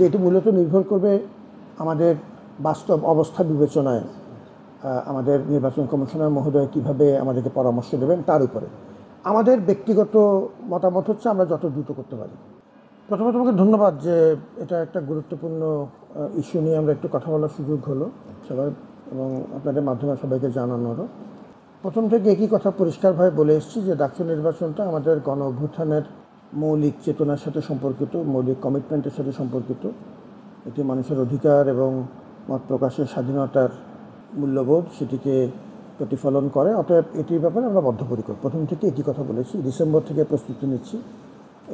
এটি মূলত নির্ভর করবে আমাদের বাস্তব অবস্থা বিবেচনায় আমাদের নির্বাচন কমিশনার মহোদয় কীভাবে আমাদেরকে পরামর্শ দেবেন তার উপরে। আমাদের ব্যক্তিগত মতামত হচ্ছে আমরা যত দ্রুত করতে পারি। প্রথমত তোমাকে ধন্যবাদ যে এটা একটা গুরুত্বপূর্ণ ইস্যু নিয়ে আমরা একটু কথা বলার সুযোগ হলো সবাই, এবং আপনাদের মাধ্যমে সবাইকে জানানোরও। প্রথম থেকে একই কথা পরিষ্কারভাবে বলে এসেছি যে ডাকসু নির্বাচনটা আমাদের গণ অভ্যুত্থানের মৌলিক চেতনার সাথে সম্পর্কিত, মৌলিক কমিটমেন্টের সাথে সম্পর্কিত। এটি মানুষের অধিকার এবং মত প্রকাশের স্বাধীনতার মূল্যবোধ সেটিকে প্রতিফলন করে। অতএব এটির ব্যাপারে আমরা বদ্ধপরিকর, প্রথম থেকে একই কথা বলেছি। ডিসেম্বর থেকে প্রস্তুতি নিচ্ছি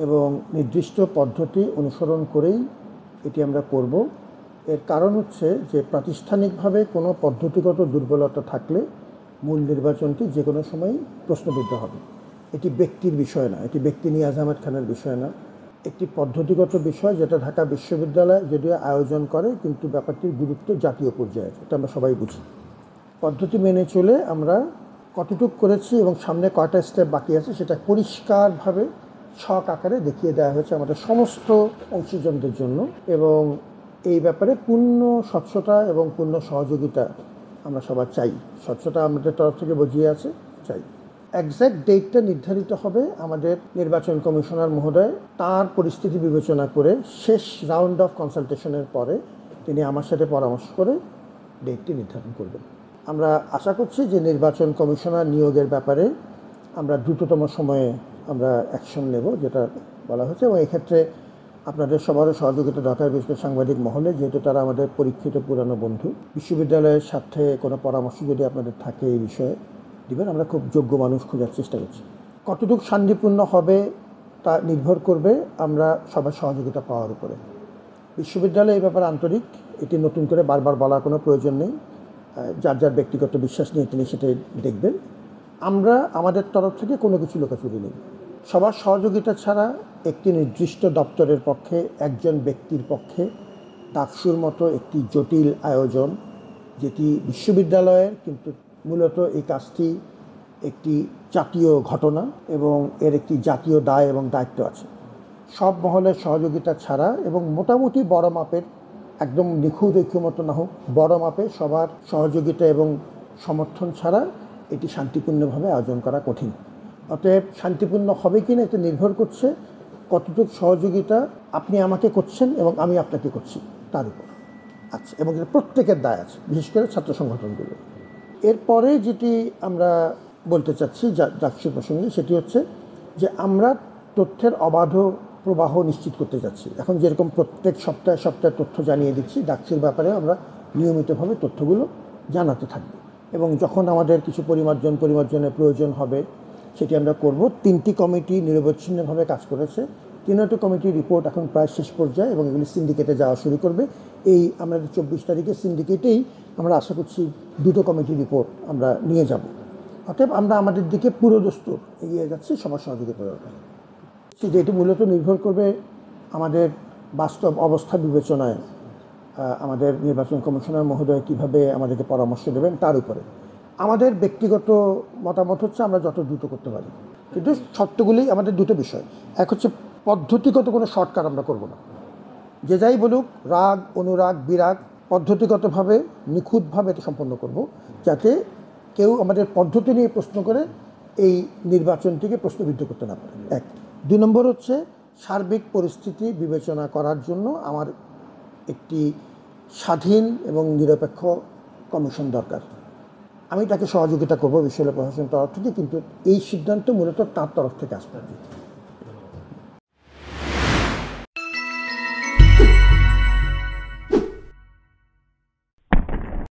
এবং নির্দিষ্ট পদ্ধতি অনুসরণ করেই এটি আমরা করব। এর কারণ হচ্ছে যে প্রাতিষ্ঠানিকভাবে কোনো পদ্ধতিগত দুর্বলতা থাকলে মূল নির্বাচনটি যে কোনো সময়ই প্রশ্নবিদ্ধ হবে। এটি ব্যক্তির বিষয় না, এটি ব্যক্তি নিয়াজ আহমেদ খানের বিষয় না, একটি পদ্ধতিগত বিষয় যেটা ঢাকা বিশ্ববিদ্যালয় যদিও আয়োজন করে, কিন্তু ব্যাপারটির গুরুত্ব জাতীয় পর্যায়ে, এটা আমরা সবাই বুঝি। পদ্ধতি মেনে চলে আমরা কতটুকু করেছি এবং সামনে কয়টা স্টেপ বাকি আছে সেটা পরিষ্কারভাবে ছক আকারে দেখিয়ে দেওয়া হয়েছে আমাদের সমস্ত অংশীজনদের জন্য। এবং এই ব্যাপারে পূর্ণ স্বচ্ছতা এবং পূর্ণ সহযোগিতা আমরা সবাই চাই। স্বচ্ছতা আমাদের তরফ থেকে বুঝিয়ে আছে, চাই। এক্স্যাক্ট ডেটটা নির্ধারিত হবে আমাদের নির্বাচন কমিশনার মহোদয় তার পরিস্থিতি বিবেচনা করে শেষ রাউন্ড অফ কনসালটেশনের পরে তিনি আমার সাথে পরামর্শ করে ডেটটি নির্ধারণ করবেন। আমরা আশা করছি যে নির্বাচন কমিশনার নিয়োগের ব্যাপারে আমরা দ্রুততম সময়ে আমরা অ্যাকশন নেব, যেটা বলা হয়েছে। এবং এক্ষেত্রে আপনাদের সবারও সহযোগিতা দরকার, বিশেষ করে সাংবাদিক মহলে, যেহেতু তারা আমাদের পরীক্ষিত পুরানো বন্ধু। বিশ্ববিদ্যালয়ের সাথে কোনো পরামর্শ যদি আপনাদের থাকে এই বিষয়ে দিবেন, আমরা খুব যোগ্য মানুষ খোঁজার চেষ্টা করছি। কতটুকু শান্তিপূর্ণ হবে তা নির্ভর করবে আমরা সবার সহযোগিতা পাওয়ার উপরে। বিশ্ববিদ্যালয় এই ব্যাপারে আন্তরিক, এটি নতুন করে বারবার বলার কোনো প্রয়োজন নেই। যার যার ব্যক্তিগত বিশ্বাস নিয়ে তিনি সেটাই দেখবেন। আমরা আমাদের তরফ থেকে কোনো কিছু লুকাচুরি নেই। সবার সহযোগিতা ছাড়া একটি নির্দিষ্ট দপ্তরের পক্ষে, একজন ব্যক্তির পক্ষে ডাকসুর মতো একটি জটিল আয়োজন, যেটি বিশ্ববিদ্যালয়ের, কিন্তু মূলত এই কাজটি একটি জাতীয় ঘটনা এবং এর একটি জাতীয় দায় এবং দায়িত্ব আছে। সব মহলের সহযোগিতা ছাড়া এবং মোটামুটি বড় মাপের, একদম নিখুঁত ঐক্যমত না হোক, বড় মাপে সবার সহযোগিতা এবং সমর্থন ছাড়া এটি শান্তিপূর্ণভাবে আয়োজন করা কঠিন। অতএব শান্তিপূর্ণ হবে কি না এটা নির্ভর করছে কতটুকু সহযোগিতা আপনি আমাকে করছেন এবং আমি আপনাকে করছি তার উপর। আচ্ছা, এবং এটা প্রত্যেকের দায় আছে, বিশেষ করে ছাত্র সংগঠনগুলো। এরপরে যেটি আমরা বলতে চাচ্ছি ডাকসুর প্রসঙ্গে, সেটি হচ্ছে যে আমরা তথ্যের অবাধ প্রবাহ নিশ্চিত করতে যাচ্ছি। এখন যেরকম প্রত্যেক সপ্তাহে সপ্তাহে তথ্য জানিয়ে দিচ্ছি, ডাকসুর ব্যাপারে আমরা নিয়মিতভাবে তথ্যগুলো জানাতে থাকব। এবং যখন আমাদের কিছু পরিমার্জনের প্রয়োজন হবে সেটি আমরা করব। 3টি কমিটি নিরবচ্ছিন্নভাবে কাজ করেছে। 3টি কমিটির রিপোর্ট এখন প্রায় শেষ পর্যায়ে এবং এগুলি সিন্ডিকেটে যাওয়া শুরু করবে। এই আমাদের 24 তারিখে সিন্ডিকেটেই আমরা আশা করছি 2টো কমিটির রিপোর্ট আমরা নিয়ে যাব। অতএব আমরা আমাদের দিকে পুরোদস্তুর এগিয়ে যাচ্ছি, সবার সহযোগিতা দরকার। এটি মূলত নির্ভর করবে আমাদের বাস্তব অবস্থা বিবেচনায় আমাদের নির্বাচন কমিশনার মহোদয় কীভাবে আমাদেরকে পরামর্শ দেবেন তার উপরে। আমাদের ব্যক্তিগত মতামত হচ্ছে আমরা যত দ্রুত করতে পারি, কিন্তু শর্তগুলি আমাদের দুটো বিষয়। এক হচ্ছে পদ্ধতিগত কোনো শর্টকাট আমরা করব না। যে যাই বলুক, রাগ অনুরাগ বিরাগ, পদ্ধতিগতভাবে নিখুঁতভাবে এটা সম্পন্ন করব, যাতে কেউ আমাদের পদ্ধতি নিয়ে প্রশ্ন করে এই নির্বাচনটিকে প্রশ্নবিদ্ধ করতে না পারে। 1। 2 নম্বর হচ্ছে সার্বিক পরিস্থিতি বিবেচনা করার জন্য আমার একটি স্বাধীন এবং নিরপেক্ষ কমিশন দরকার। আমি তাকে সহযোগিতা করব বিশ্ববিদ্যালয় প্রশাসনের তরফ থেকে, কিন্তু এই সিদ্ধান্ত মূলত তার তরফ থেকে আসবে।